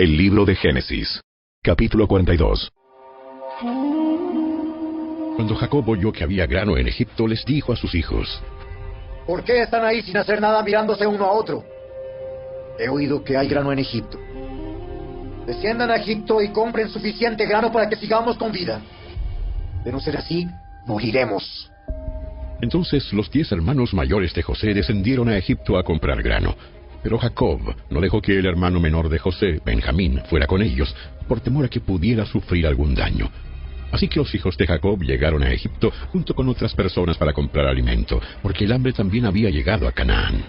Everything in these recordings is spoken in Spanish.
El libro de Génesis, capítulo 42. Cuando Jacob oyó que había grano en Egipto, les dijo a sus hijos: ¿Por qué están ahí sin hacer nada mirándose uno a otro? He oído que hay grano en Egipto. Desciendan a Egipto y compren suficiente grano para que sigamos con vida. De no ser así, moriremos. Entonces los 10 hermanos mayores de José descendieron a Egipto a comprar grano. Pero Jacob no dejó que el hermano menor de José, Benjamín, fuera con ellos, por temor a que pudiera sufrir algún daño. Así que los hijos de Jacob llegaron a Egipto junto con otras personas para comprar alimento, porque el hambre también había llegado a Canaán.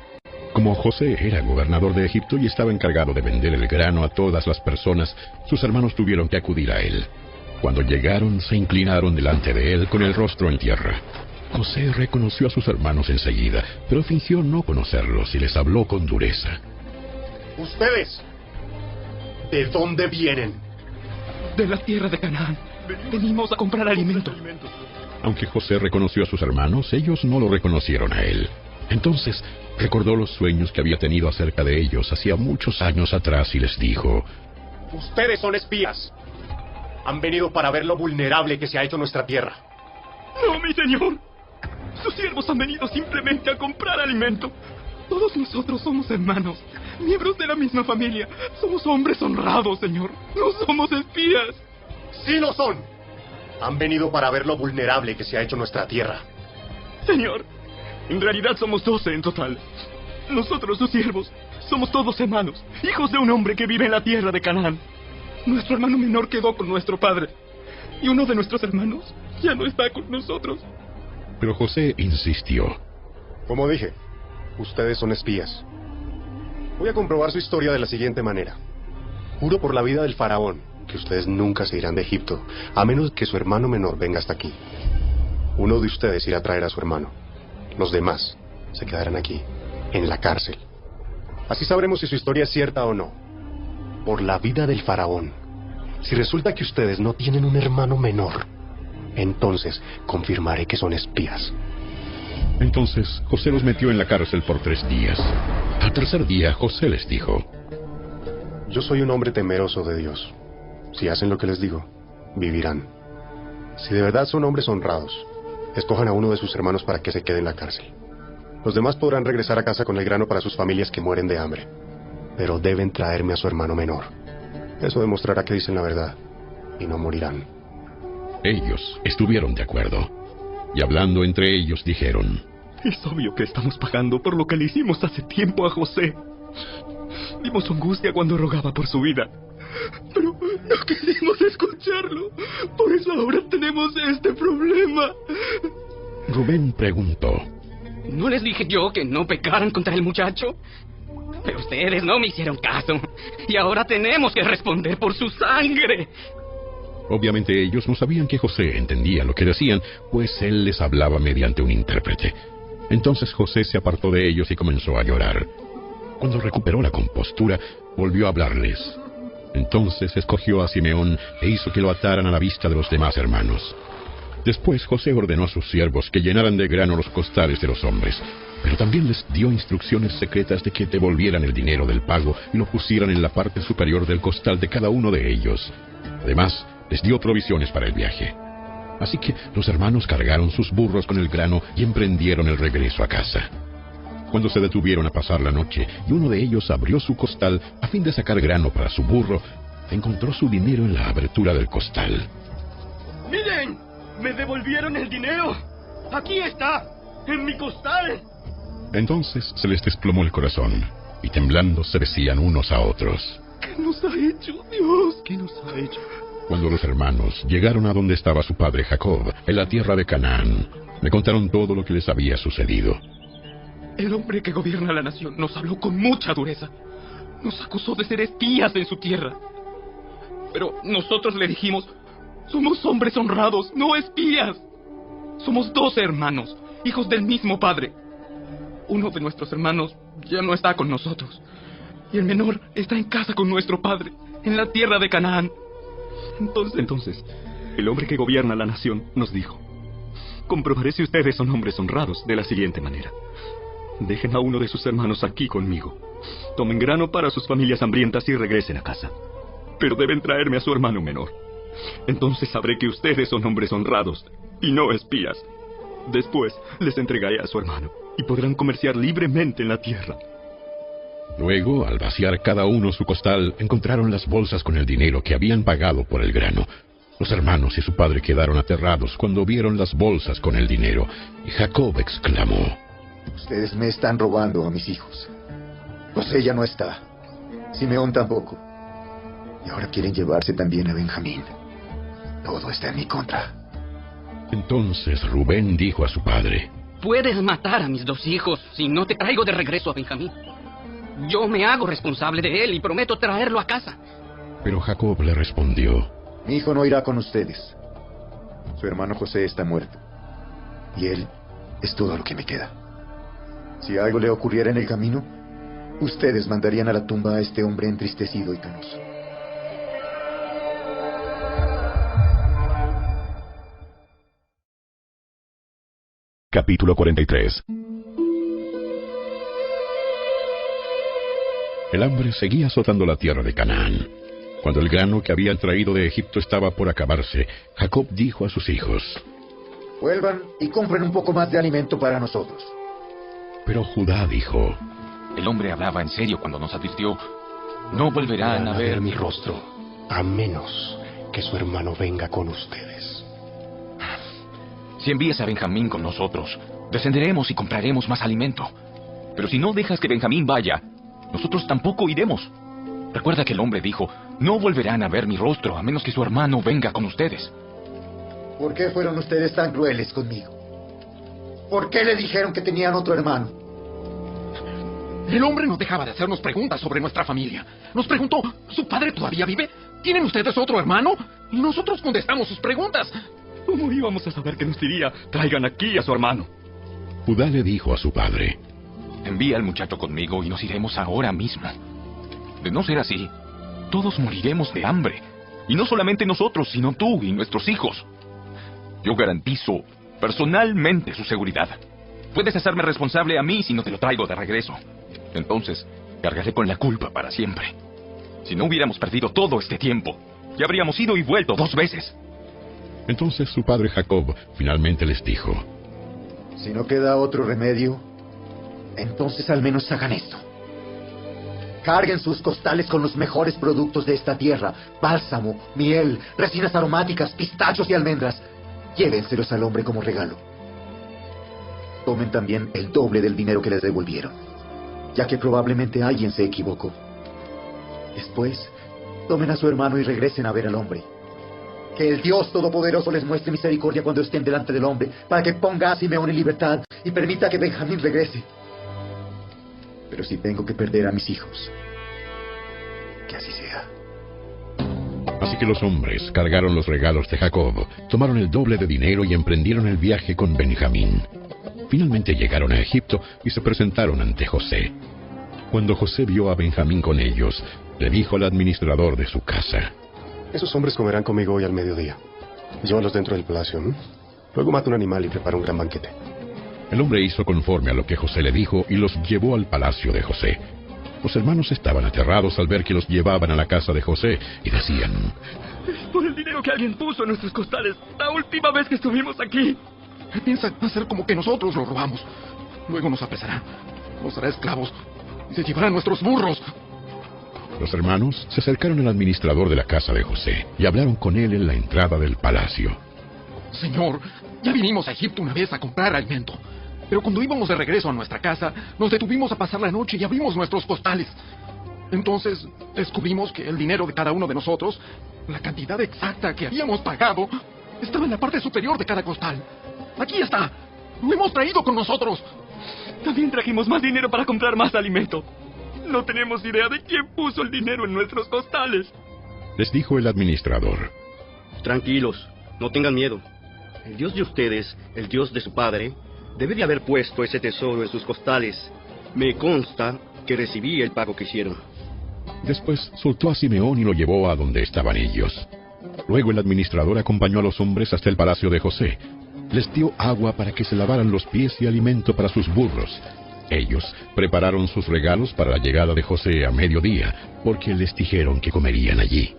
Como José era gobernador de Egipto y estaba encargado de vender el grano a todas las personas, sus hermanos tuvieron que acudir a él. Cuando llegaron, se inclinaron delante de él con el rostro en tierra. José reconoció a sus hermanos enseguida, pero fingió no conocerlos y les habló con dureza. ¿Ustedes? ¿De dónde vienen? De la tierra de Canaán. Venimos a comprar alimento. Aunque José reconoció a sus hermanos, ellos no lo reconocieron a él. Entonces recordó los sueños que había tenido acerca de ellos hacía muchos años atrás y les dijo: Ustedes son espías. Han venido para ver lo vulnerable que se ha hecho nuestra tierra. No, mi señor. Sus siervos han venido simplemente a comprar alimento. Todos nosotros somos hermanos, miembros de la misma familia. Somos hombres honrados, señor. No somos espías. ¡Sí lo son! Han venido para ver lo vulnerable que se ha hecho nuestra tierra. Señor, en realidad somos 12 en total. Nosotros, sus siervos, somos todos hermanos, hijos de un hombre que vive en la tierra de Canaán. Nuestro hermano menor quedó con nuestro padre, y uno de nuestros hermanos ya no está con nosotros. Pero José insistió: Como dije, ustedes son espías. Voy a comprobar su historia de la siguiente manera. Juro por la vida del faraón que ustedes nunca se irán de Egipto, a menos que su hermano menor venga hasta aquí. Uno de ustedes irá a traer a su hermano. Los demás se quedarán aquí, en la cárcel. Así sabremos si su historia es cierta o no. Por la vida del faraón. Si resulta que ustedes no tienen un hermano menor, entonces confirmaré que son espías. Entonces José los metió en la cárcel por 3 días. Al tercer día José les dijo: Yo soy un hombre temeroso de Dios. Si hacen lo que les digo, vivirán. Si de verdad son hombres honrados, escojan a uno de sus hermanos para que se quede en la cárcel. Los demás podrán regresar a casa con el grano para sus familias que mueren de hambre. Pero deben traerme a su hermano menor. Eso demostrará que dicen la verdad, y no morirán. Ellos estuvieron de acuerdo, y hablando entre ellos dijeron: Es obvio que estamos pagando por lo que le hicimos hace tiempo a José. Dimos angustia cuando rogaba por su vida, pero no quisimos escucharlo. Por eso ahora tenemos este problema. Rubén preguntó: ¿No les dije yo que no pecaran contra el muchacho? Pero ustedes no me hicieron caso, y ahora tenemos que responder por su sangre. Obviamente ellos no sabían que José entendía lo que decían, pues él les hablaba mediante un intérprete. Entonces José se apartó de ellos y comenzó a llorar. Cuando recuperó la compostura, volvió a hablarles. Entonces escogió a Simeón e hizo que lo ataran a la vista de los demás hermanos. Después José ordenó a sus siervos que llenaran de grano los costales de los hombres, pero también les dio instrucciones secretas de que devolvieran el dinero del pago y lo pusieran en la parte superior del costal de cada uno de ellos. Además, les dio provisiones para el viaje. Así que los hermanos cargaron sus burros con el grano y emprendieron el regreso a casa. Cuando se detuvieron a pasar la noche y uno de ellos abrió su costal a fin de sacar grano para su burro, encontró su dinero en la abertura del costal. ¡Miren! ¡Me devolvieron el dinero! ¡Aquí está! ¡En mi costal! Entonces se les desplomó el corazón, y temblando se decían unos a otros: ¿Qué nos ha hecho, Dios? ¿Qué nos ha hecho? Cuando los hermanos llegaron a donde estaba su padre Jacob, en la tierra de Canaán, le contaron todo lo que les había sucedido. El hombre que gobierna la nación nos habló con mucha dureza. Nos acusó de ser espías en su tierra. Pero nosotros le dijimos: somos hombres honrados, no espías. Somos 12 hermanos, hijos del mismo padre. Uno de nuestros hermanos ya no está con nosotros, y el menor está en casa con nuestro padre, en la tierra de Canaán. Entonces, el hombre que gobierna la nación nos dijo: comprobaré si ustedes son hombres honrados de la siguiente manera. Dejen a uno de sus hermanos aquí conmigo. Tomen grano para sus familias hambrientas y regresen a casa. pero deben traerme a su hermano menor. Entonces sabré que ustedes son hombres honrados y no espías. Después les entregaré a su hermano y podrán comerciar libremente en la tierra. Luego, al vaciar cada uno su costal, encontraron las bolsas con el dinero que habían pagado por el grano. Los hermanos y su padre quedaron aterrados cuando vieron las bolsas con el dinero, y Jacob exclamó: Ustedes me están robando a mis hijos. José ya no está. Simeón tampoco. Y ahora quieren llevarse también a Benjamín. Todo está en mi contra. Entonces Rubén dijo a su padre: Puedes matar a mis 2 hijos si no te traigo de regreso a Benjamín. Yo me hago responsable de él y prometo traerlo a casa. Pero Jacob le respondió: Mi hijo no irá con ustedes. Su hermano José está muerto. Y él es todo lo que me queda. Si algo le ocurriera en el camino, ustedes mandarían a la tumba a este hombre entristecido y canoso. Capítulo 43. El hambre seguía azotando la tierra de Canaán. Cuando el grano que habían traído de Egipto estaba por acabarse, Jacob dijo a sus hijos: Vuelvan y compren un poco más de alimento para nosotros. Pero Judá dijo: El hombre hablaba en serio cuando nos advirtió: no volverán a ver mi rostro, a menos que su hermano venga con ustedes. Si envías a Benjamín con nosotros, descenderemos y compraremos más alimento. Pero si no dejas que Benjamín vaya, nosotros tampoco iremos. Recuerda que el hombre dijo: no volverán a ver mi rostro a menos que su hermano venga con ustedes. ¿Por qué fueron ustedes tan crueles conmigo? ¿Por qué le dijeron que tenían otro hermano? El hombre no dejaba de hacernos preguntas sobre nuestra familia. Nos preguntó: ¿su padre todavía vive? ¿Tienen ustedes otro hermano? Y nosotros contestamos sus preguntas. ¿Cómo íbamos a saber que nos diría: traigan aquí a su hermano? Judá le dijo a su padre: Envía al muchacho conmigo y nos iremos ahora mismo. De no ser así, todos moriremos de hambre. Y no solamente nosotros, sino tú y nuestros hijos. Yo garantizo personalmente su seguridad. Puedes hacerme responsable a mí si no te lo traigo de regreso. Entonces, cargaré con la culpa para siempre. Si no hubiéramos perdido todo este tiempo, ya habríamos ido y vuelto 2 veces. Entonces su padre Jacob finalmente les dijo: Si no queda otro remedio, entonces al menos hagan esto. Carguen sus costales con los mejores productos de esta tierra: bálsamo, miel, resinas aromáticas, pistachos y almendras. Llévenselos al hombre como regalo. Tomen también el doble del dinero que les devolvieron, ya que probablemente alguien se equivocó. Después, tomen a su hermano y regresen a ver al hombre. Que el Dios Todopoderoso les muestre misericordia cuando estén delante del hombre, para que ponga a Simeón en libertad y permita que Benjamín regrese. Pero si tengo que perder a mis hijos, que así sea. Así que los hombres cargaron los regalos de Jacob, tomaron el doble de dinero y emprendieron el viaje con Benjamín. Finalmente llegaron a Egipto y se presentaron ante José. Cuando José vio a Benjamín con ellos, le dijo al administrador de su casa: Esos hombres comerán conmigo hoy al mediodía. Llévalos dentro del palacio, ¿no? Luego mata un animal y prepara un gran banquete. El hombre hizo conforme a lo que José le dijo y los llevó al palacio de José. Los hermanos estaban aterrados al ver que los llevaban a la casa de José y decían: Por el dinero que alguien puso en nuestros costales la última vez que estuvimos aquí. Piensa hacer como que nosotros lo robamos. Luego nos apresará, nos hará esclavos y se llevará nuestros burros. Los hermanos se acercaron al administrador de la casa de José y hablaron con él en la entrada del palacio. Señor, ya vinimos a Egipto una vez a comprar alimento. Pero cuando íbamos de regreso a nuestra casa, nos detuvimos a pasar la noche y abrimos nuestros costales. Entonces, descubrimos que el dinero de cada uno de nosotros, la cantidad exacta que habíamos pagado, estaba en la parte superior de cada costal. ¡Aquí está! ¡Lo hemos traído con nosotros! También trajimos más dinero para comprar más alimento. No tenemos idea de quién puso el dinero en nuestros costales. Les dijo el administrador: Tranquilos, no tengan miedo. El Dios de ustedes, el Dios de su padre, debe de haber puesto ese tesoro en sus costales. Me consta que recibí el pago que hicieron. Después soltó a Simeón y lo llevó a donde estaban ellos. Luego el administrador acompañó a los hombres hasta el palacio de José. Les dio agua para que se lavaran los pies y alimento para sus burros. Ellos prepararon sus regalos para la llegada de José a mediodía, porque les dijeron que comerían allí.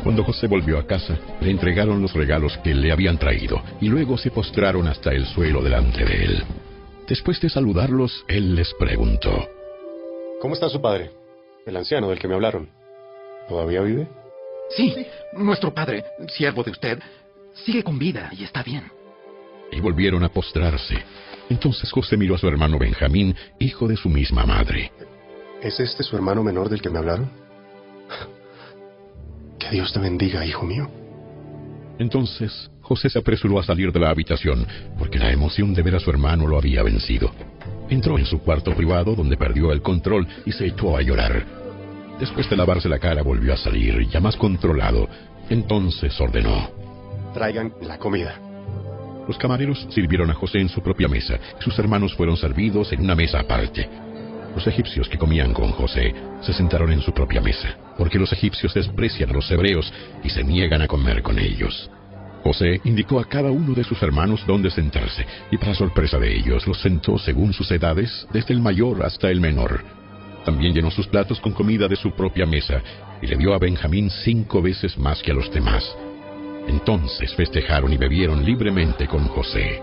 Cuando José volvió a casa, le entregaron los regalos que le habían traído y luego se postraron hasta el suelo delante de él. Después de saludarlos, él les preguntó: ¿Cómo está su padre? El anciano del que me hablaron. ¿Todavía vive? Sí, nuestro padre, siervo de usted, sigue con vida y está bien. Y volvieron a postrarse. Entonces José miró a su hermano Benjamín, hijo de su misma madre. ¿Es este su hermano menor del que me hablaron? Que Dios te bendiga, hijo mío. Entonces José se apresuró a salir de la habitación, porque la emoción de ver a su hermano lo había vencido. Entró en su cuarto privado, donde perdió el control y se echó a llorar. Después de lavarse la cara, volvió a salir, ya más controlado. Entonces ordenó: Traigan la comida. Los camareros sirvieron a José en su propia mesa, y sus hermanos fueron servidos en una mesa aparte. Los egipcios que comían con José se sentaron en su propia mesa, porque los egipcios desprecian a los hebreos y se niegan a comer con ellos. José indicó a cada uno de sus hermanos dónde sentarse, y para sorpresa de ellos, los sentó según sus edades, desde el mayor hasta el menor. También llenó sus platos con comida de su propia mesa, y le dio a Benjamín 5 veces más que a los demás. Entonces festejaron y bebieron libremente con José.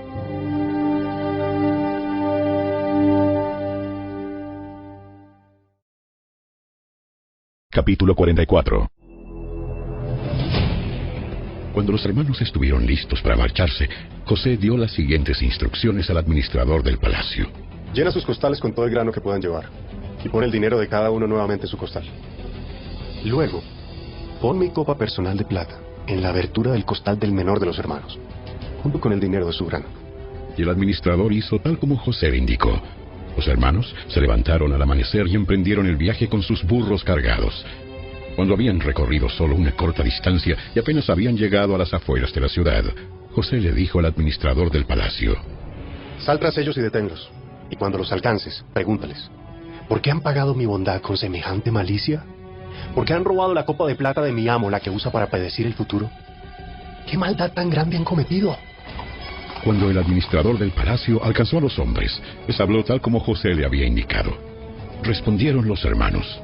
Capítulo 44. Cuando los hermanos estuvieron listos para marcharse, José dio las siguientes instrucciones al administrador del palacio. Llena sus costales con todo el grano que puedan llevar, y pon el dinero de cada uno nuevamente en su costal. Luego, pon mi copa personal de plata en la abertura del costal del menor de los hermanos, junto con el dinero de su grano. Y el administrador hizo tal como José le indicó. Los hermanos se levantaron al amanecer y emprendieron el viaje con sus burros cargados. Cuando habían recorrido solo una corta distancia y apenas habían llegado a las afueras de la ciudad, José le dijo al administrador del palacio: Sal tras ellos y deténlos, y cuando los alcances, pregúntales: ¿por qué han pagado mi bondad con semejante malicia? ¿Por qué han robado la copa de plata de mi amo, la que usa para predecir el futuro? ¿Qué maldad tan grande han cometido? Cuando el administrador del palacio alcanzó a los hombres, les habló tal como José le había indicado. Respondieron los hermanos: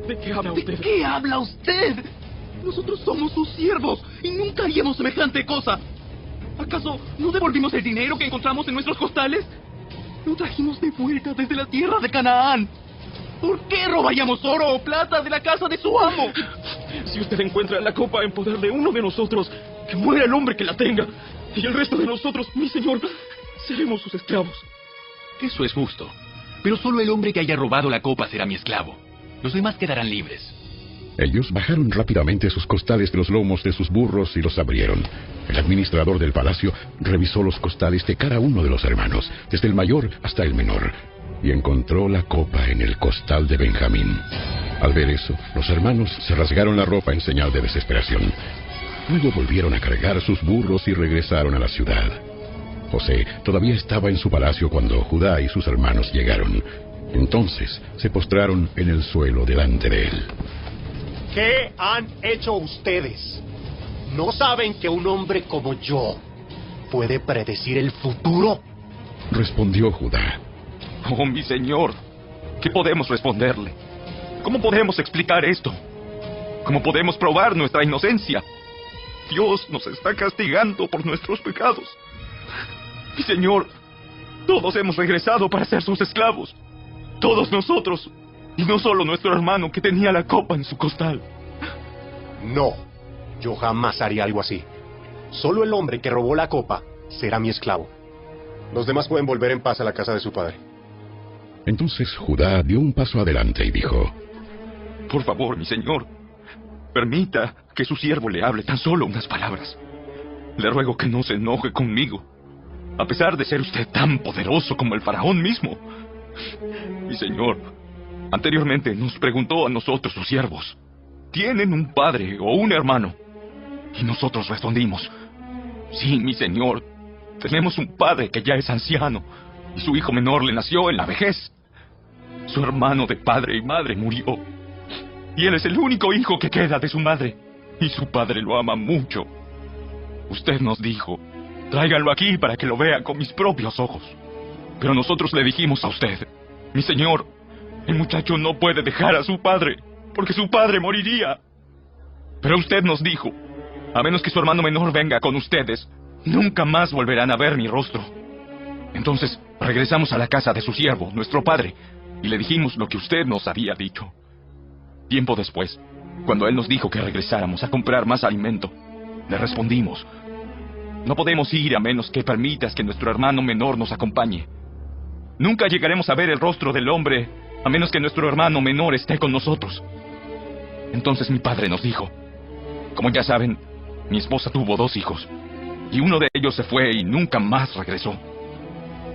¿De qué habla usted? ¿De qué habla usted? Nosotros somos sus siervos y nunca haríamos semejante cosa. ¿Acaso no devolvimos el dinero que encontramos en nuestros costales? Lo trajimos de vuelta desde la tierra de Canaán. ¿Por qué robaríamos oro o plata de la casa de su amo? Si usted encuentra la copa en poder de uno de nosotros, que muera el hombre que la tenga. Y el resto de nosotros, mi señor, seremos sus esclavos. Eso es justo. Pero solo el hombre que haya robado la copa será mi esclavo. Los demás quedarán libres. Ellos bajaron rápidamente sus costales de los lomos de sus burros y los abrieron. El administrador del palacio revisó los costales de cada uno de los hermanos, desde el mayor hasta el menor, y encontró la copa en el costal de Benjamín. Al ver eso, los hermanos se rasgaron la ropa en señal de desesperación. Luego volvieron a cargar sus burros y regresaron a la ciudad. José todavía estaba en su palacio cuando Judá y sus hermanos llegaron. Entonces se postraron en el suelo delante de él. ¿Qué han hecho ustedes? ¿No saben que un hombre como yo puede predecir el futuro? Respondió Judá: Oh, mi señor, ¿qué podemos responderle? ¿Cómo podemos explicar esto? ¿Cómo podemos probar nuestra inocencia? Dios nos está castigando por nuestros pecados. Mi señor, todos hemos regresado para ser sus esclavos. Todos nosotros, y no solo nuestro hermano que tenía la copa en su costal. No, yo jamás haría algo así. Solo el hombre que robó la copa será mi esclavo. Los demás pueden volver en paz a la casa de su padre. Entonces Judá dio un paso adelante y dijo: Por favor, mi señor, permita que su siervo le hable tan solo unas palabras. Le ruego que no se enoje conmigo, a pesar de ser usted tan poderoso como el faraón mismo. Mi señor, anteriormente nos preguntó a nosotros, sus siervos: ¿tienen un padre o un hermano? Y nosotros respondimos: sí, mi señor, tenemos un padre que ya es anciano, y su hijo menor le nació en la vejez. Su hermano de padre y madre murió, y él es el único hijo que queda de su madre, y su padre lo ama mucho. Usted nos dijo: tráiganlo aquí para que lo vea con mis propios ojos. Pero nosotros le dijimos a usted: mi señor, el muchacho no puede dejar a su padre, porque su padre moriría. Pero usted nos dijo, a menos que su hermano menor venga con ustedes, nunca más volverán a ver mi rostro. Entonces regresamos a la casa de su siervo, nuestro padre, y le dijimos lo que usted nos había dicho. Tiempo después, cuando él nos dijo que regresáramos a comprar más alimento, le respondimos, no podemos ir a menos que permitas que nuestro hermano menor nos acompañe. Nunca llegaremos a ver el rostro del hombre a menos que nuestro hermano menor esté con nosotros. Entonces mi padre nos dijo, como ya saben, mi esposa tuvo 2 hijos, y uno de ellos se fue y nunca más regresó.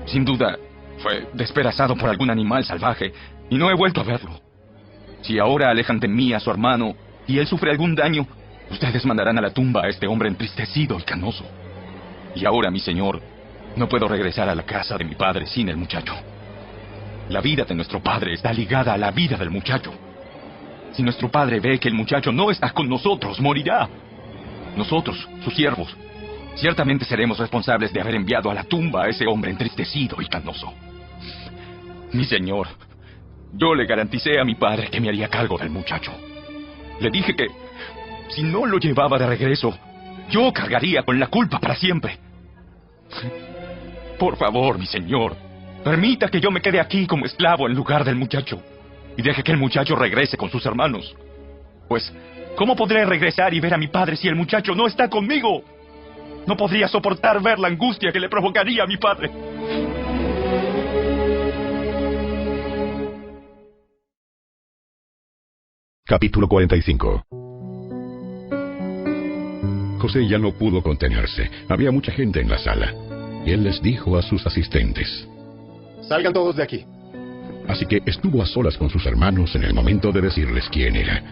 Sin duda, fue despedazado por algún animal salvaje, y no he vuelto a verlo. Si ahora alejan de mí a su hermano, y él sufre algún daño, ustedes mandarán a la tumba a este hombre entristecido y canoso. Y ahora, mi señor, no puedo regresar a la casa de mi padre sin el muchacho. La vida de nuestro padre está ligada a la vida del muchacho. Si nuestro padre ve que el muchacho no está con nosotros, morirá. Nosotros, sus siervos, ciertamente seremos responsables de haber enviado a la tumba a ese hombre entristecido y canoso. Mi señor, yo le garanticé a mi padre que me haría cargo del muchacho. Le dije que, si no lo llevaba de regreso, yo cargaría con la culpa para siempre. Por favor, mi señor, permita que yo me quede aquí como esclavo en lugar del muchacho, y deje que el muchacho regrese con sus hermanos. Pues, ¿cómo podré regresar y ver a mi padre si el muchacho no está conmigo? No podría soportar ver la angustia que le provocaría a mi padre. Capítulo 45. José ya no pudo contenerse. Había mucha gente en la sala. Y él les dijo a sus asistentes, Salgan todos de aquí. así que estuvo a solas con sus hermanos en el momento de decirles quién era.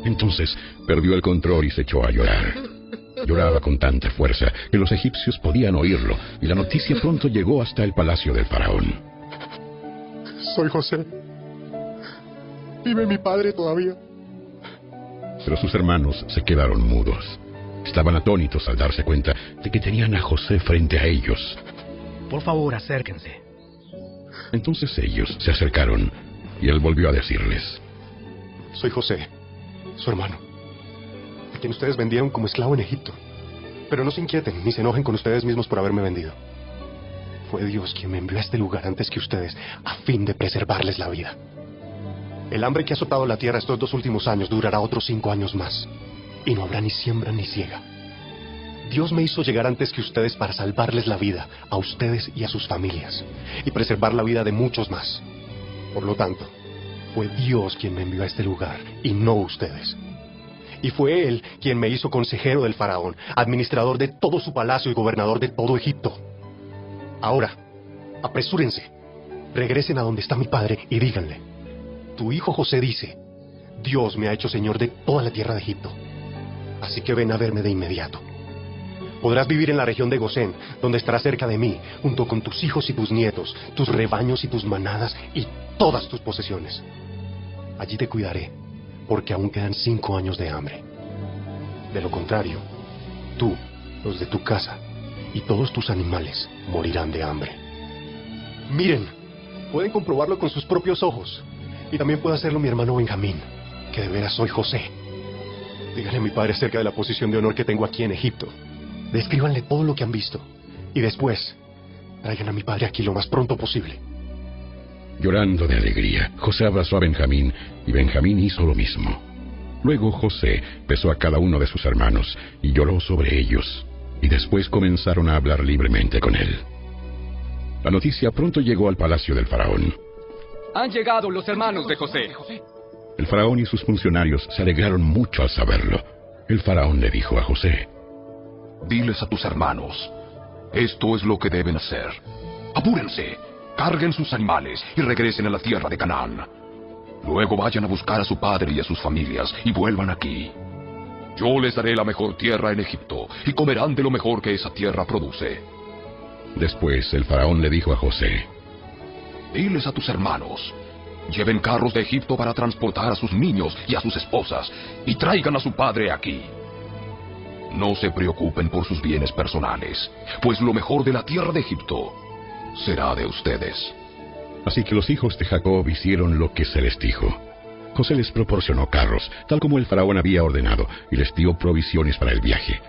Entonces perdió el control y se echó a llorar. Lloraba con tanta fuerza que los egipcios podían oírlo, y la noticia pronto llegó hasta el palacio del faraón. Soy José. ¿Vive mi padre todavía? Pero sus hermanos se quedaron mudos. Estaban atónitos al darse cuenta de que tenían a José frente a ellos. Por favor, acérquense. Entonces ellos se acercaron, y él volvió a decirles, Soy José, su hermano, a quien ustedes vendieron como esclavo en Egipto. Pero no se inquieten ni se enojen con ustedes mismos por haberme vendido. Fue Dios quien me envió a este lugar antes que ustedes, a fin de preservarles la vida. El hambre que ha azotado la tierra estos 2 últimos años durará otros 5 años más, y no habrá ni siembra ni siega. Dios me hizo llegar antes que ustedes para salvarles la vida, a ustedes y a sus familias, y preservar la vida de muchos más. Por lo tanto, fue Dios quien me envió a este lugar, y no ustedes. Y fue Él quien me hizo consejero del faraón, administrador de todo su palacio y gobernador de todo Egipto. Ahora, apresúrense, regresen a donde está mi padre y díganle, tu hijo José dice, Dios me ha hecho señor de toda la tierra de Egipto. Así que ven a verme de inmediato. Podrás vivir en la región de Gosén, donde estarás cerca de mí, junto con tus hijos y tus nietos, tus rebaños y tus manadas y todas tus posesiones. Allí te cuidaré, porque aún quedan 5 años de hambre. De lo contrario, tú, los de tu casa y todos tus animales morirán de hambre. Miren, pueden comprobarlo con sus propios ojos. Y también puede hacerlo mi hermano Benjamín, que de veras soy José. Díganle a mi padre acerca de la posición de honor que tengo aquí en Egipto. Descríbanle todo lo que han visto. Y después, traigan a mi padre aquí lo más pronto posible. Llorando de alegría, José abrazó a Benjamín, y Benjamín hizo lo mismo. Luego José besó a cada uno de sus hermanos, y lloró sobre ellos, y después comenzaron a hablar libremente con él. La noticia pronto llegó al palacio del faraón. Han llegado los hermanos de José. El faraón y sus funcionarios se alegraron mucho al saberlo. El faraón le dijo a José, Diles a tus hermanos, esto es lo que deben hacer. Apúrense, carguen sus animales y regresen a la tierra de Canaán. Luego vayan a buscar a su padre y a sus familias y vuelvan aquí. Yo les daré la mejor tierra en Egipto y comerán de lo mejor que esa tierra produce. Después el faraón le dijo a José, Diles a tus hermanos, lleven carros de Egipto para transportar a sus niños y a sus esposas, y traigan a su padre aquí. No se preocupen por sus bienes personales, pues lo mejor de la tierra de Egipto será de ustedes. Así que los hijos de Jacob hicieron lo que se les dijo. José les proporcionó carros, tal como el faraón había ordenado, y les dio provisiones para el viaje.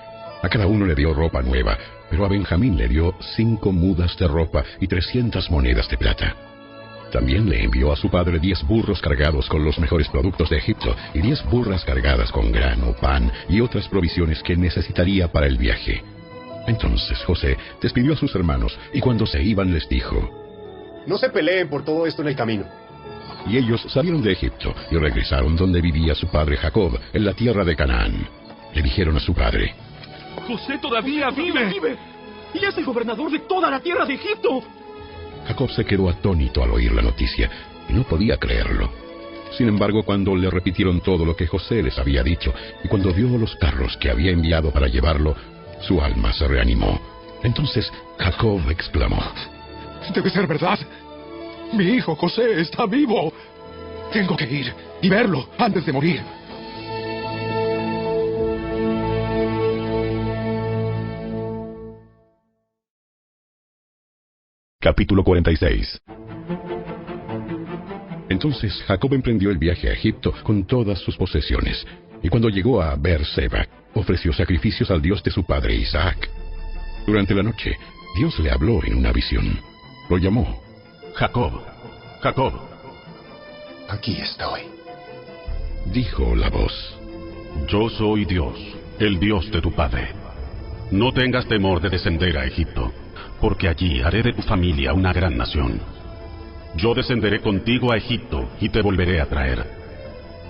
A cada uno le dio ropa nueva, pero a Benjamín le dio 5 mudas de ropa y 300 monedas de plata. También le envió a su padre 10 burros cargados con los mejores productos de Egipto y 10 burras cargadas con grano, pan y otras provisiones que necesitaría para el viaje. Entonces José despidió a sus hermanos y cuando se iban les dijo: No se peleen por todo esto en el camino. Y ellos salieron de Egipto y regresaron donde vivía su padre Jacob, en la tierra de Canaán. Le dijeron a su padre: José todavía vive. Y es el gobernador de toda la tierra de Egipto. Jacob se quedó atónito al oír la noticia y no podía creerlo. Sin embargo, cuando le repitieron todo lo que José les había dicho y cuando vio los carros que había enviado para llevarlo, su alma se reanimó. Entonces Jacob exclamó: Debe ser verdad. Mi hijo José está vivo. Tengo que ir y verlo antes de morir. Capítulo 46. Entonces Jacob emprendió el viaje a Egipto con todas sus posesiones, y cuando llegó a Beer-seba, ofreció sacrificios al Dios de su padre Isaac. Durante la noche, Dios le habló en una visión. Lo llamó: Jacob, Jacob. Aquí estoy. Dijo la voz: Yo soy Dios, el Dios de tu padre. No tengas temor de descender a Egipto, porque allí haré de tu familia una gran nación. Yo descenderé contigo a Egipto y te volveré a traer.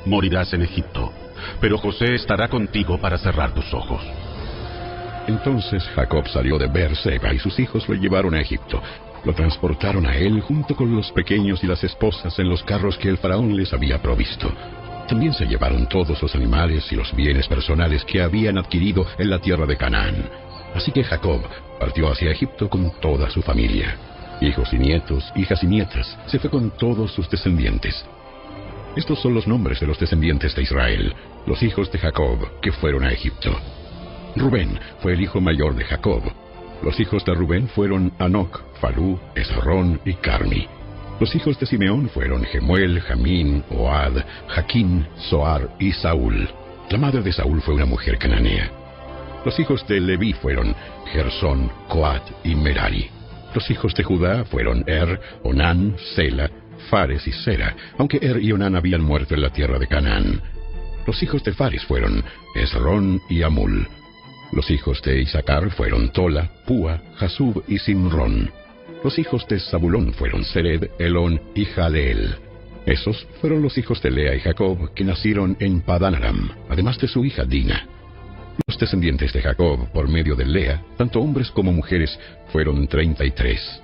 Morirás en Egipto, pero José estará contigo para cerrar tus ojos. Entonces Jacob salió de Beer-seba y sus hijos lo llevaron a Egipto. Lo transportaron a él junto con los pequeños y las esposas en los carros que el faraón les había provisto. También se llevaron todos los animales y los bienes personales que habían adquirido en la tierra de Canaán. Así que Jacob partió hacia Egipto con toda su familia. Hijos y nietos, hijas y nietas, se fue con todos sus descendientes. Estos son los nombres de los descendientes de Israel, los hijos de Jacob que fueron a Egipto. Rubén fue el hijo mayor de Jacob. Los hijos de Rubén fueron Anoc, Falú, Esrón y Carmi. Los hijos de Simeón fueron Gemuel, Jamín, Ohad, Jaquín, Zoar y Saúl. La madre de Saúl fue una mujer cananea. Los hijos de Leví fueron Gersón, Coat y Merari. Los hijos de Judá fueron Onán, Sela, Fares y Sera, aunque y Onán habían muerto en la tierra de Canaán. Los hijos de Fares fueron Esrón y Amul. Los hijos de Isaacar fueron Tola, Púa, Jasub y Simrón. Los hijos de Zabulón fueron Sered, Elón y Jaleel. Esos fueron los hijos de Lea y Jacob que nacieron en Padán Aram, además de su hija Dina. Los descendientes de Jacob por medio de Lea, tanto hombres como mujeres, fueron 33.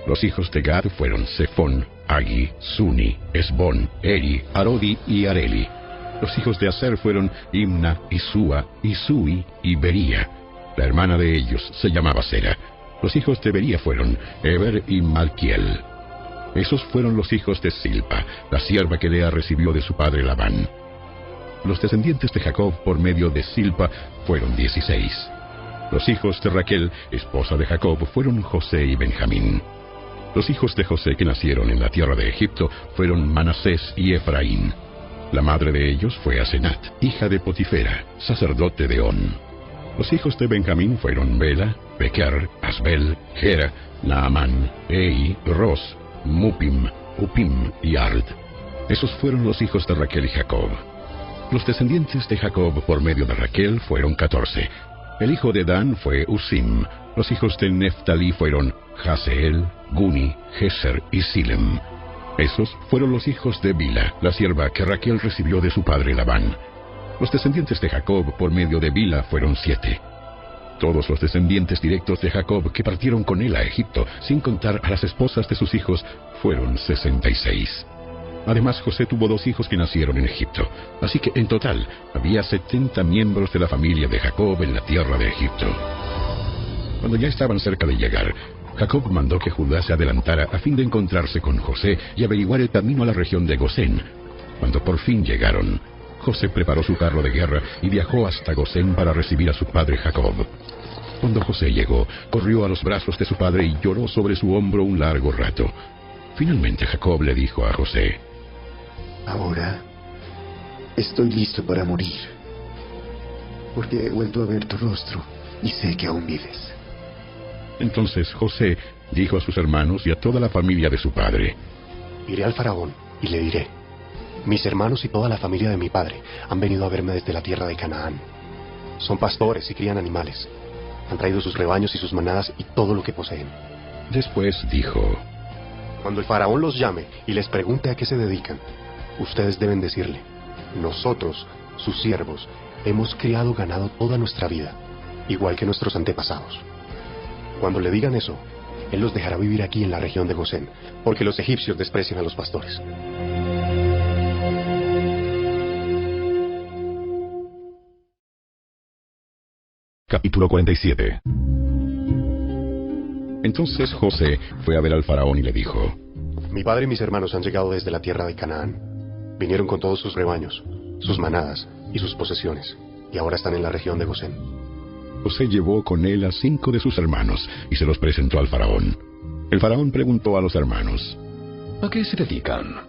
Los hijos de Gad fueron Sefón, Agi, Suni, Esbón, Eri, Arodi y Areli. Los hijos de Aser fueron Imna, Isúa, Isui y Bería. La hermana de ellos se llamaba Sera. Los hijos de Bería fueron Eber y Malquiel. Esos fueron los hijos de Silpa, la sierva que Lea recibió de su padre Labán. Los descendientes de Jacob por medio de Silpa fueron 16. Los hijos de Raquel, esposa de Jacob, fueron José y Benjamín. Los hijos de José que nacieron en la tierra de Egipto fueron Manasés y Efraín. La madre de ellos fue Asenat, hija de Potifera, sacerdote de On. Los hijos de Benjamín fueron Bela, Bequer, Asbel, Gera, Naamán, Ei, Ros, Mupim, Upim y Ard. Esos fueron los hijos de Raquel y Jacob. Los descendientes de Jacob por medio de Raquel fueron 14. El hijo de Dan fue Usim. Los hijos de Neftalí fueron Jaseel, Guni, Geser y Silem. Esos fueron los hijos de Bila, la sierva que Raquel recibió de su padre Labán. Los descendientes de Jacob por medio de Bila fueron 7. Todos los descendientes directos de Jacob que partieron con él a Egipto, sin contar a las esposas de sus hijos, fueron 66. Además, José tuvo 2 hijos que nacieron en Egipto, así que en total había 70 miembros de la familia de Jacob en la tierra de Egipto. Cuando ya estaban cerca de llegar, Jacob mandó que Judá se adelantara a fin de encontrarse con José y averiguar el camino a la región de Gosén. Cuando por fin llegaron, José preparó su carro de guerra y viajó hasta Gosén para recibir a su padre Jacob. Cuando José llegó, corrió a los brazos de su padre y lloró sobre su hombro un largo rato. Finalmente Jacob le dijo a José: Ahora Estoy listo para morir, porque he vuelto a ver tu rostro y sé que aún vives. Entonces José dijo a sus hermanos y a toda la familia de su padre: Iré al faraón y le diré: mis hermanos y toda la familia de mi padre han venido a verme desde la tierra de Canaán. Son pastores y crían animales. Han traído sus rebaños y sus manadas y todo lo que poseen. Después dijo: Cuando el faraón los llame y les pregunte a qué se dedican, ustedes deben decirle: nosotros, sus siervos, hemos criado ganado toda nuestra vida, igual que nuestros antepasados. Cuando le digan eso, él los dejará vivir aquí en la región de Gosén, porque los egipcios desprecian a los pastores. Capítulo 47. Entonces José fue a ver al faraón y le dijo: Mi padre y mis hermanos han llegado desde la tierra de Canaán. Vinieron con todos sus rebaños, sus manadas y sus posesiones, y ahora están en la región de Gosén. José llevó con él a 5 de sus hermanos y se los presentó al faraón. El faraón preguntó a los hermanos: ¿A qué se dedican?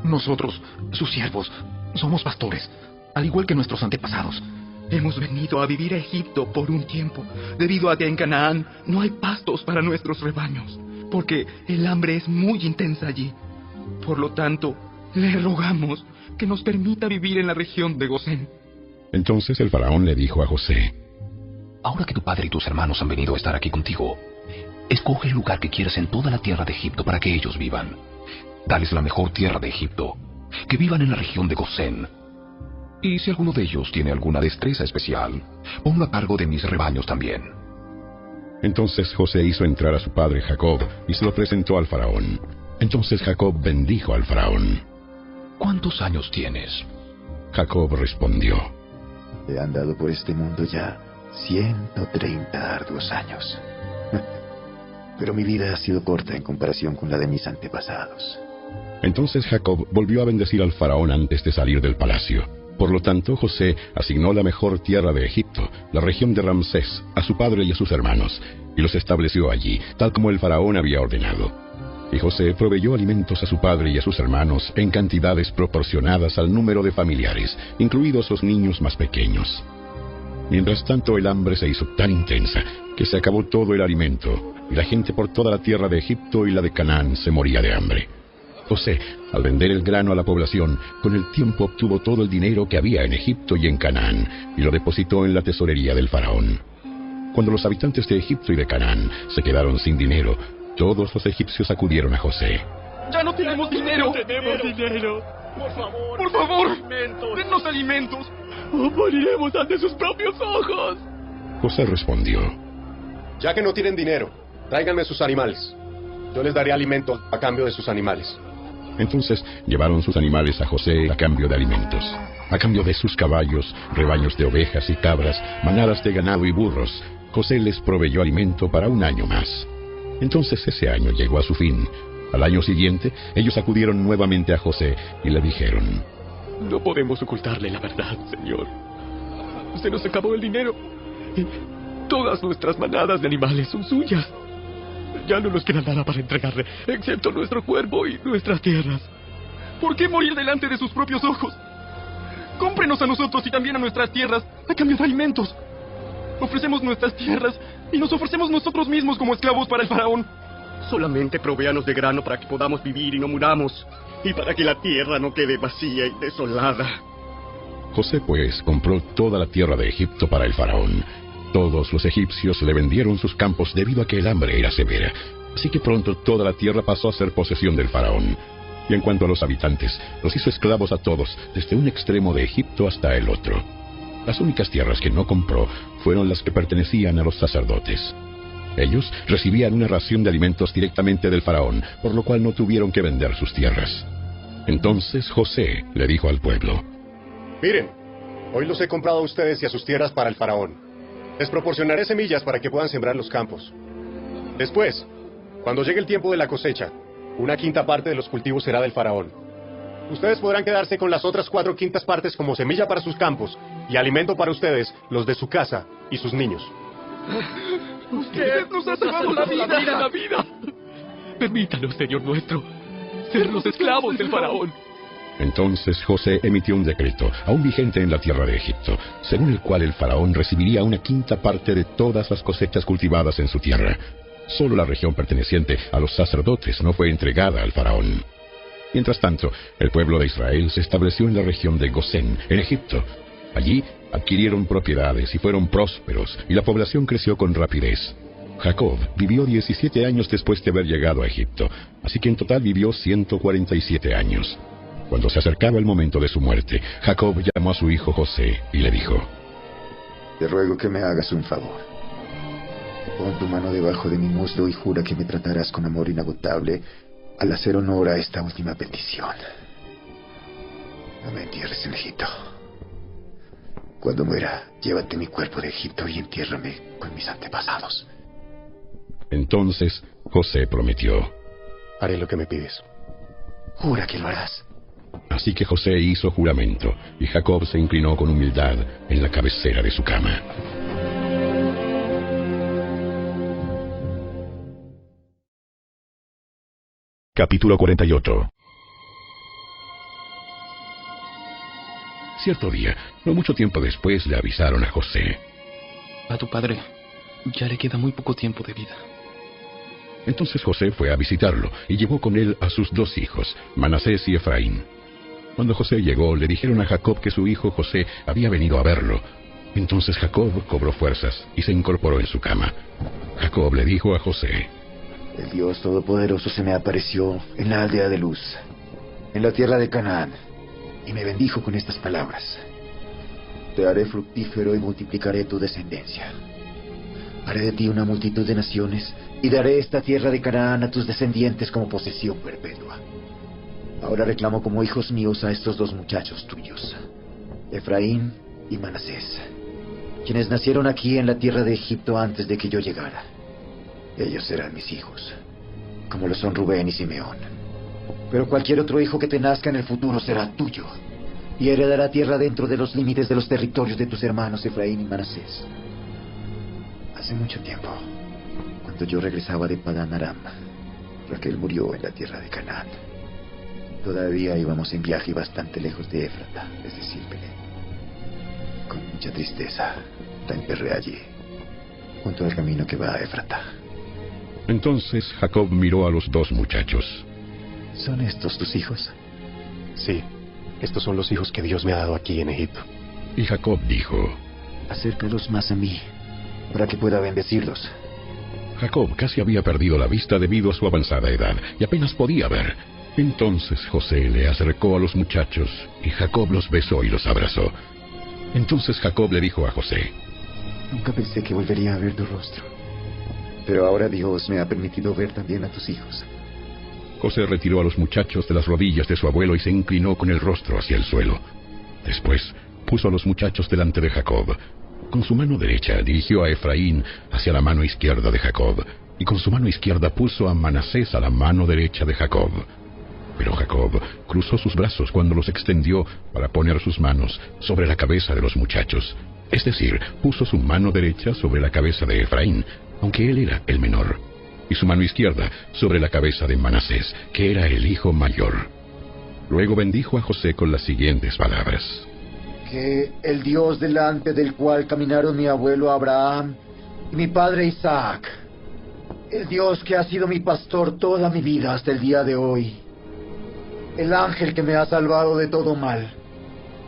Nosotros, sus siervos, somos pastores, al igual que nuestros antepasados. Hemos venido a vivir a Egipto por un tiempo, debido a que en Canaán no hay pastos para nuestros rebaños, porque el hambre es muy intensa allí. Por lo tanto, le rogamos que nos permita vivir en la región de Gosén. Entonces el faraón le dijo a José: Ahora que tu padre y tus hermanos han venido a estar aquí contigo, escoge el lugar que quieras en toda la tierra de Egipto para que ellos vivan. Dales la mejor tierra de Egipto, que vivan en la región de Gosén. Y si alguno de ellos tiene alguna destreza especial, ponlo a cargo de mis rebaños también. Entonces José hizo entrar a su padre Jacob y se lo presentó al faraón. Entonces Jacob bendijo al faraón. ¿Cuántos años tienes? Jacob respondió: He andado por este mundo ya 130 arduos años. Pero mi vida ha sido corta en comparación con la de mis antepasados. Entonces Jacob volvió a bendecir al faraón antes de salir del palacio. Por lo tanto, José asignó la mejor tierra de Egipto, la región de Ramsés, a su padre y a sus hermanos, y los estableció allí, tal como el faraón había ordenado. Y José proveyó alimentos a su padre y a sus hermanos en cantidades proporcionadas al número de familiares, incluidos los niños más pequeños. Mientras tanto, el hambre se hizo tan intensa que se acabó todo el alimento, y la gente por toda la tierra de Egipto y la de Canaán se moría de hambre. José, al vender el grano a la población, con el tiempo obtuvo todo el dinero que había en Egipto y en Canaán, y lo depositó en la tesorería del faraón. Cuando los habitantes de Egipto y de Canaán se quedaron sin dinero, todos los egipcios acudieron a José. ¡Ya no tenemos dinero! ¡No tenemos dinero! ¡Por favor! ¡Dennos alimentos! ¡O moriremos ante sus propios ojos! José respondió: Ya que no tienen dinero, tráiganme sus animales. Yo les daré alimento a cambio de sus animales. Entonces llevaron sus animales a José a cambio de alimentos, a cambio de sus caballos, rebaños de ovejas y cabras, manadas de ganado y burros. José les proveyó alimento para un año más. Entonces ese año llegó a su fin. Al año siguiente, ellos acudieron nuevamente a José y le dijeron: No podemos ocultarle la verdad, señor. Se nos acabó el dinero. Y todas nuestras manadas de animales son suyas. Ya no nos queda nada para entregarle, excepto nuestro cuerpo y nuestras tierras. ¿Por qué morir delante de sus propios ojos? Cómprenos a nosotros y también a nuestras tierras a cambio de alimentos. Ofrecemos nuestras tierras y nos ofrecemos nosotros mismos como esclavos para el faraón. Solamente provéanos de grano para que podamos vivir y no muramos, y para que la tierra no quede vacía y desolada. José pues compró toda la tierra de Egipto para el faraón. Todos los egipcios le vendieron sus campos debido a que el hambre era severa. Así que pronto toda la tierra pasó a ser posesión del faraón. Y en cuanto a los habitantes, los hizo esclavos a todos, desde un extremo de Egipto hasta el otro. Las únicas tierras que no compró fueron las que pertenecían a los sacerdotes. Ellos recibían una ración de alimentos directamente del faraón, por lo cual no tuvieron que vender sus tierras. Entonces José le dijo al pueblo: Miren, hoy los he comprado a ustedes y a sus tierras para el faraón. Les proporcionaré semillas para que puedan sembrar los campos. Después, cuando llegue el tiempo de la cosecha, 1/5 parte de los cultivos será del faraón. Ustedes podrán quedarse con las otras 4/5 partes como semilla para sus campos y alimento para ustedes, los de su casa y sus niños. Usted nos ha salvado la vida. Permítanos, Señor nuestro, ser los esclavos del faraón. Entonces José emitió un decreto, aún vigente en la tierra de Egipto, según el cual el faraón recibiría una quinta parte de todas las cosechas cultivadas en su tierra. Solo la región perteneciente a los sacerdotes no fue entregada al faraón. Mientras tanto, el pueblo de Israel se estableció en la región de Gosén, en Egipto. Allí adquirieron propiedades y fueron prósperos, y la población creció con rapidez. Jacob vivió 17 años después de haber llegado a Egipto, así que en total vivió 147 años. Cuando se acercaba el momento de su muerte, Jacob llamó a su hijo José y le dijo: Te ruego que me hagas un favor. Pon tu mano debajo de mi muslo y jura que me tratarás con amor inagotable al hacer honor a esta última petición. No me entierres en Egipto. Cuando muera, llévate mi cuerpo de Egipto y entiérrame con mis antepasados. Entonces José prometió: Haré lo que me pides. Jura que lo harás. Así que José hizo juramento, y Jacob se inclinó con humildad en la cabecera de su cama. Capítulo 48. Cierto día, no mucho tiempo después, le avisaron a José: A tu padre ya le queda muy poco tiempo de vida. Entonces José fue a visitarlo, y llevó con él a sus 2 hijos, Manasés y Efraín. Cuando José llegó, le dijeron a Jacob que su hijo José había venido a verlo. Entonces Jacob cobró fuerzas y se incorporó en su cama. Jacob le dijo a José: El Dios Todopoderoso se me apareció en la aldea de Luz, en la tierra de Canaán, y me bendijo con estas palabras: Te haré fructífero y multiplicaré tu descendencia. Haré de ti una multitud de naciones, y daré esta tierra de Canaán a tus descendientes como posesión perpetua. Ahora reclamo como hijos míos a estos 2 muchachos tuyos, Efraín y Manasés, quienes nacieron aquí en la tierra de Egipto antes de que yo llegara. Ellos serán mis hijos, como lo son Rubén y Simeón. Pero cualquier otro hijo que te nazca en el futuro será tuyo, y heredará tierra dentro de los límites de los territorios de tus hermanos Efraín y Manasés. Hace mucho tiempo, cuando yo regresaba de Padán Aram, Raquel murió en la tierra de Canaán. Todavía íbamos en viaje bastante lejos de Éfrata, es decir, Belén. Con mucha tristeza, la enterré allí, junto al camino que va a Éfrata. Entonces Jacob miró a los 2 muchachos. ¿Son estos tus hijos? Sí, estos son los hijos que Dios me ha dado aquí en Egipto. Y Jacob dijo: Acércalos más a mí, para que pueda bendecirlos. Jacob casi había perdido la vista debido a su avanzada edad, y apenas podía ver. Entonces José le acercó a los muchachos, y Jacob los besó y los abrazó. Entonces Jacob le dijo a José: Nunca pensé que volvería a ver tu rostro, pero ahora Dios me ha permitido ver también a tus hijos. José retiró a los muchachos de las rodillas de su abuelo y se inclinó con el rostro hacia el suelo. Después puso a los muchachos delante de Jacob. Con su mano derecha dirigió a Efraín hacia la mano izquierda de Jacob, y con su mano izquierda puso a Manasés a la mano derecha de Jacob. Pero Jacob cruzó sus brazos cuando los extendió para poner sus manos sobre la cabeza de los muchachos. Es decir, puso su mano derecha sobre la cabeza de Efraín, aunque él era el menor, y su mano izquierda sobre la cabeza de Manasés, que era el hijo mayor. Luego bendijo a José con las siguientes palabras: Que el Dios delante del cual caminaron mi abuelo Abraham y mi padre Isaac, el Dios que ha sido mi pastor toda mi vida hasta el día de hoy, el ángel que me ha salvado de todo mal,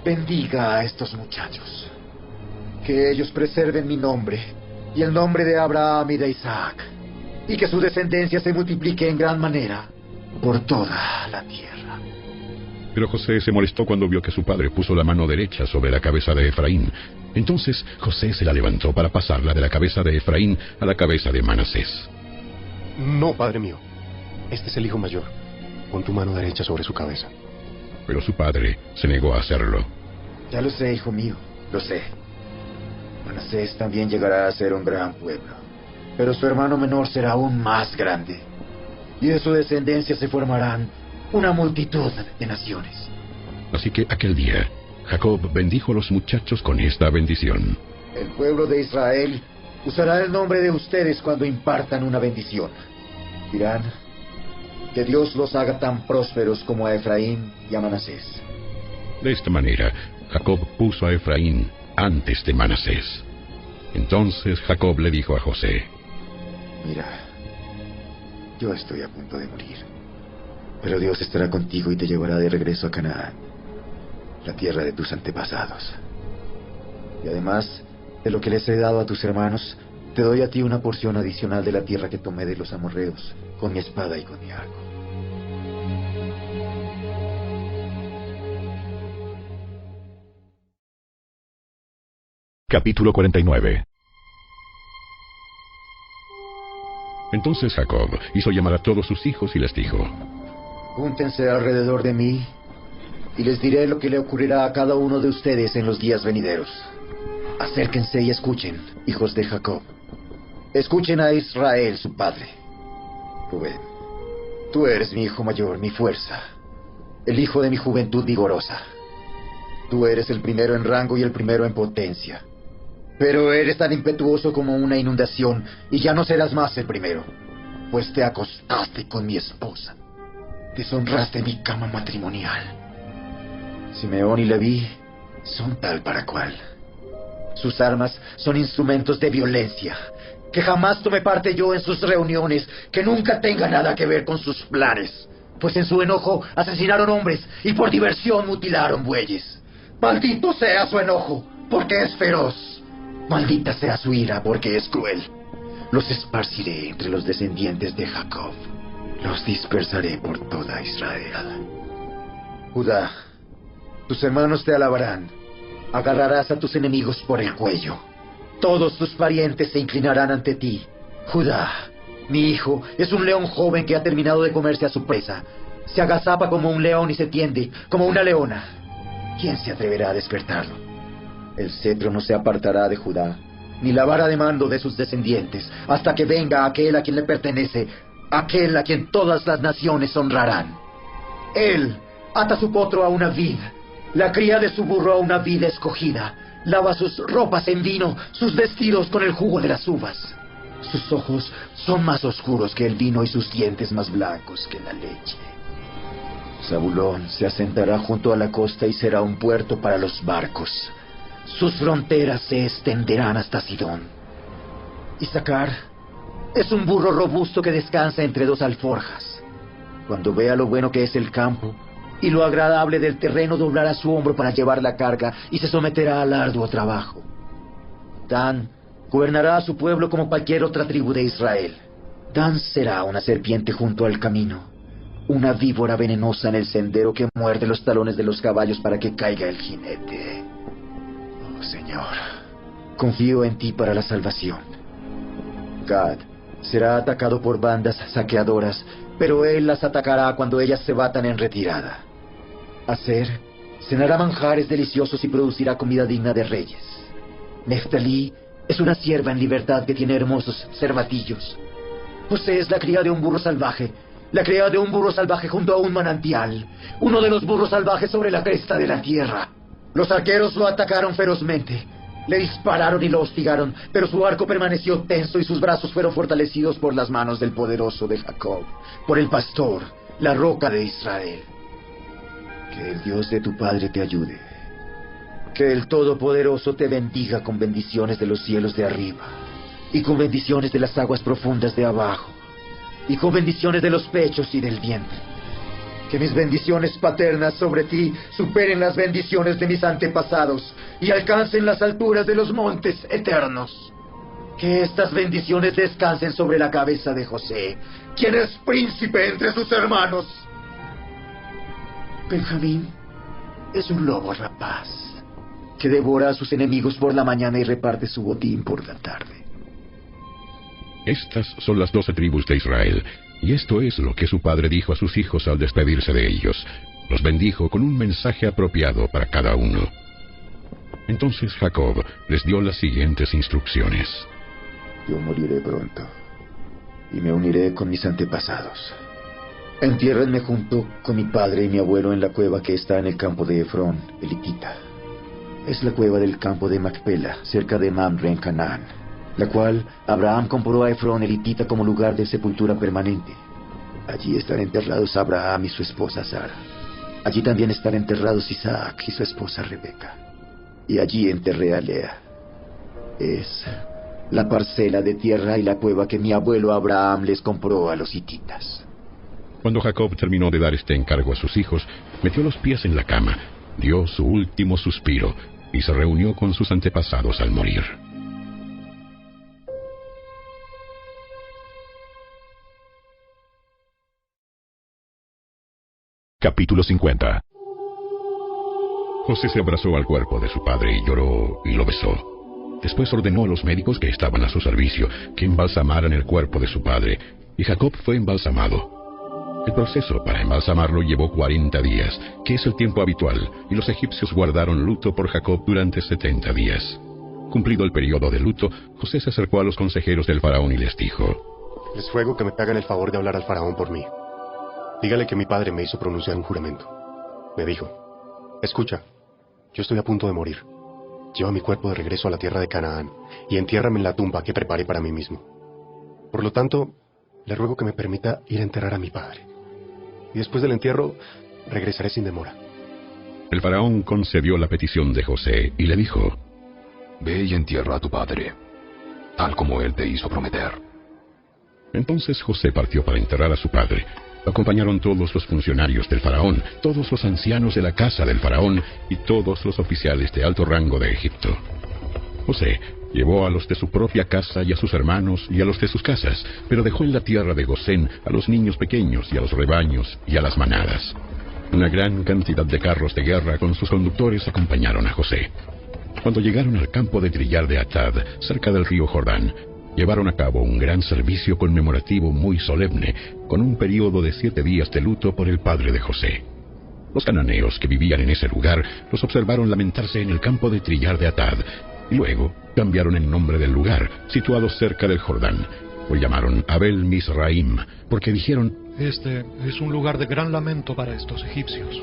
bendiga a estos muchachos. Que ellos preserven mi nombre y el nombre de Abraham y de Isaac, y que su descendencia se multiplique en gran manera por toda la tierra. Pero José se molestó cuando vio que su padre puso la mano derecha sobre la cabeza de Efraín. Entonces José se la levantó para pasarla de la cabeza de Efraín a la cabeza de Manasés. No, padre mío. Este es el hijo mayor. Pon tu mano derecha sobre su cabeza. Pero su padre se negó a hacerlo. Ya lo sé, hijo mío, lo sé. Manasés también llegará a ser un gran pueblo, pero su hermano menor será aún más grande, y de su descendencia se formarán una multitud de naciones. Así que aquel día, Jacob bendijo a los muchachos con esta bendición: El pueblo de Israel usará el nombre de ustedes cuando impartan una bendición. Dirán: Que Dios los haga tan prósperos como a Efraín y a Manasés. De esta manera, Jacob puso a Efraín antes de Manasés. Entonces Jacob le dijo a José: Mira, yo estoy a punto de morir, pero Dios estará contigo y te llevará de regreso a Canaán, la tierra de tus antepasados. Y además de lo que les he dado a tus hermanos, te doy a ti una porción adicional de la tierra que tomé de los amorreos, con mi espada y con mi arco. Capítulo 49. Entonces Jacob hizo llamar a todos sus hijos y les dijo: Júntense alrededor de mí, y les diré lo que le ocurrirá a cada uno de ustedes en los días venideros. Acérquense y escuchen, hijos de Jacob. Escuchen a Israel, su padre. Rubén, tú eres mi hijo mayor, mi fuerza, el hijo de mi juventud vigorosa. Tú eres el primero en rango y el primero en potencia. Pero eres tan impetuoso como una inundación, y ya no serás más el primero, pues te acostaste con mi esposa. Deshonraste mi cama matrimonial. Simeón y Leví son tal para cual. Sus armas son instrumentos de violencia. Que jamás tome parte yo en sus reuniones, que nunca tenga nada que ver con sus planes, pues en su enojo asesinaron hombres y por diversión mutilaron bueyes. Maldito sea su enojo, porque es feroz. Maldita sea su ira, porque es cruel. Los esparciré entre los descendientes de Jacob. Los dispersaré por toda Israel. Judá, tus hermanos te alabarán. Agarrarás a tus enemigos por el cuello. Todos tus parientes se inclinarán ante ti. Judá, mi hijo, es un león joven que ha terminado de comerse a su presa. Se agazapa como un león y se tiende como una leona. ¿Quién se atreverá a despertarlo? El cetro no se apartará de Judá, ni la vara de mando de sus descendientes, hasta que venga aquel a quien le pertenece, aquel a quien todas las naciones honrarán. Él ata su potro a una vid, la cría de su burro a una vid escogida, lava sus ropas en vino, sus vestidos con el jugo de las uvas. Sus ojos son más oscuros que el vino y sus dientes más blancos que la leche. Zabulón se asentará junto a la costa y será un puerto para los barcos. Sus fronteras se extenderán hasta Sidón. Isaacar es un burro robusto que descansa entre dos alforjas. Cuando vea lo bueno que es el campo y lo agradable del terreno, doblará su hombro para llevar la carga y se someterá al arduo trabajo. Dan gobernará a su pueblo como cualquier otra tribu de Israel. Dan será una serpiente junto al camino, una víbora venenosa en el sendero que muerde los talones de los caballos para que caiga el jinete. Oh, Señor, confío en ti para la salvación. Gad será atacado por bandas saqueadoras, pero él las atacará cuando ellas se batan en retirada. Aser cenará manjares deliciosos y producirá comida digna de reyes. Neftalí es una sierva en libertad que tiene hermosos cervatillos. José es la cría de un burro salvaje, la cría de un burro salvaje junto a un manantial, uno de los burros salvajes sobre la cresta de la tierra. Los arqueros lo atacaron ferozmente, le dispararon y lo hostigaron, pero su arco permaneció tenso y sus brazos fueron fortalecidos por las manos del poderoso de Jacob, por el pastor, la roca de Israel. Que el Dios de tu padre te ayude. Que el Todopoderoso te bendiga con bendiciones de los cielos de arriba, y con bendiciones de las aguas profundas de abajo, y con bendiciones de los pechos y del vientre. Que mis bendiciones paternas sobre ti superen las bendiciones de mis antepasados y alcancen las alturas de los montes eternos. Que estas bendiciones descansen sobre la cabeza de José, quien es príncipe entre sus hermanos. Benjamín es un lobo rapaz que devora a sus enemigos por la mañana y reparte su botín por la tarde. Estas son las 12 tribus de Israel, y esto es lo que su padre dijo a sus hijos al despedirse de ellos. Los bendijo con un mensaje apropiado para cada uno. Entonces Jacob les dio las siguientes instrucciones. Yo moriré pronto, y me uniré con mis antepasados. Entiérrenme junto con mi padre y mi abuelo en la cueva que está en el campo de Efrón, el hitita. Es la cueva del campo de Macpela, cerca de Mamre en Canaán, la cual Abraham compró a Efrón el hitita como lugar de sepultura permanente. Allí están enterrados Abraham y su esposa Sara. Allí también están enterrados Isaac y su esposa Rebeca. Y allí enterré a Lea. Es la parcela de tierra y la cueva que mi abuelo Abraham les compró a los hititas. Cuando Jacob terminó de dar este encargo a sus hijos, metió los pies en la cama, dio su último suspiro y se reunió con sus antepasados al morir. Capítulo 50. José se abrazó al cuerpo de su padre y lloró y lo besó. Después ordenó a los médicos que estaban a su servicio que embalsamaran el cuerpo de su padre, y Jacob fue embalsamado. El proceso para embalsamarlo llevó 40 días, que es el tiempo habitual, y los egipcios guardaron luto por Jacob durante 70 días. Cumplido el periodo de luto, José se acercó a los consejeros del faraón y les dijo: Les ruego que me hagan el favor de hablar al faraón por mí. Dígale que mi padre me hizo pronunciar un juramento. Me dijo: escucha, yo estoy a punto de morir. Lleva mi cuerpo de regreso a la tierra de Canaán y entiérrame en la tumba que preparé para mí mismo. Por lo tanto, le ruego que me permita ir a enterrar a mi padre. Y después del entierro, regresaré sin demora. El faraón concedió la petición de José y le dijo: Ve y entierra a tu padre, tal como él te hizo prometer. Entonces José partió para enterrar a su padre. Lo acompañaron todos los funcionarios del faraón, todos los ancianos de la casa del faraón y todos los oficiales de alto rango de Egipto. José llevó a los de su propia casa y a sus hermanos y a los de sus casas, pero dejó en la tierra de Gosén a los niños pequeños y a los rebaños y a las manadas. Una gran cantidad de carros de guerra con sus conductores acompañaron a José. Cuando llegaron al campo de trillar de Atad, cerca del río Jordán, llevaron a cabo un gran servicio conmemorativo muy solemne, con un período de 7 días de luto por el padre de José. Los cananeos que vivían en ese lugar los observaron lamentarse en el campo de trillar de Atad, y luego cambiaron el nombre del lugar, situado cerca del Jordán. Lo llamaron Abel Misraim, porque dijeron: este es un lugar de gran lamento para estos egipcios.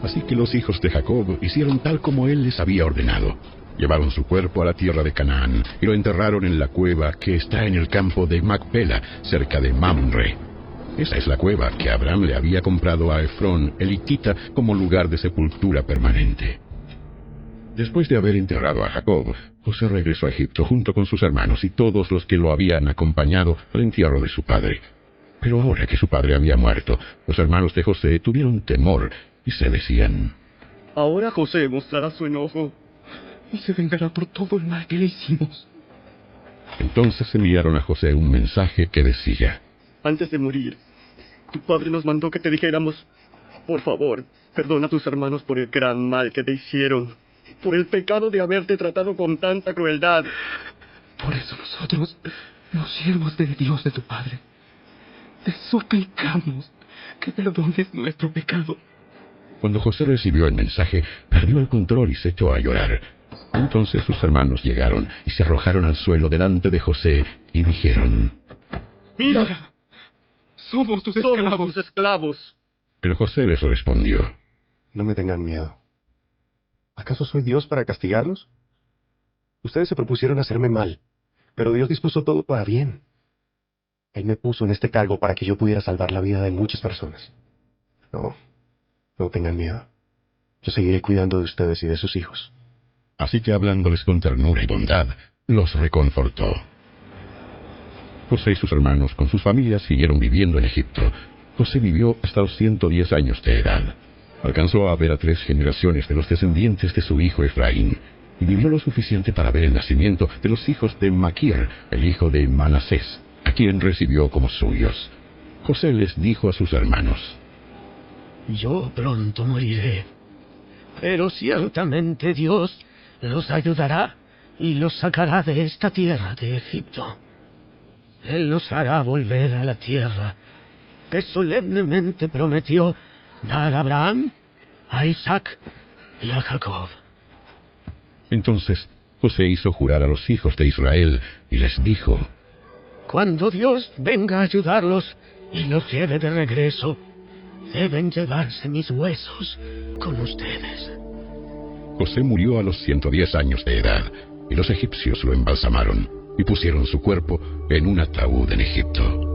Así que los hijos de Jacob hicieron tal como él les había ordenado. Llevaron su cuerpo a la tierra de Canaán y lo enterraron en la cueva que está en el campo de Macpela, cerca de Mamre. Esa es la cueva que Abraham le había comprado a Efrón, el hitita, como lugar de sepultura permanente. Después de haber enterrado a Jacob, José regresó a Egipto junto con sus hermanos y todos los que lo habían acompañado al entierro de su padre. Pero ahora que su padre había muerto, los hermanos de José tuvieron temor y se decían: Ahora José mostrará su enojo y se vengará por todo el mal que le hicimos. Entonces enviaron a José un mensaje que decía: Antes de morir, tu padre nos mandó que te dijéramos: por favor, perdona a tus hermanos por el gran mal que te hicieron, por el pecado de haberte tratado con tanta crueldad. Por eso nosotros, los siervos del Dios de tu padre, te suplicamos que perdones nuestro pecado. Cuando José recibió el mensaje, perdió el control y se echó a llorar. Entonces sus hermanos llegaron y se arrojaron al suelo delante de José y dijeron: Mira, somos tus esclavos. Pero José les respondió: No me tengan miedo. ¿Acaso soy Dios para castigarlos? Ustedes se propusieron hacerme mal, pero Dios dispuso todo para bien. Él me puso en este cargo para que yo pudiera salvar la vida de muchas personas. No tengan miedo. Yo seguiré cuidando de ustedes y de sus hijos. Así que hablándoles con ternura y bondad, los reconfortó. José y sus hermanos con sus familias siguieron viviendo en Egipto. José vivió hasta los 110 años de edad. Alcanzó a ver a 3 generaciones de los descendientes de su hijo Efraín, y vivió lo suficiente para ver el nacimiento de los hijos de Maquir, el hijo de Manasés, a quien recibió como suyos. José les dijo a sus hermanos: Yo pronto moriré, pero ciertamente Dios los ayudará y los sacará de esta tierra de Egipto. Él los hará volver a la tierra que solemnemente prometió dar a Abraham, a Isaac y a Jacob. Entonces José hizo jurar a los hijos de Israel y les dijo: Cuando Dios venga a ayudarlos y los lleve de regreso, deben llevarse mis huesos con ustedes. José murió a los 110 años de edad, y los egipcios lo embalsamaron y pusieron su cuerpo en un ataúd en Egipto.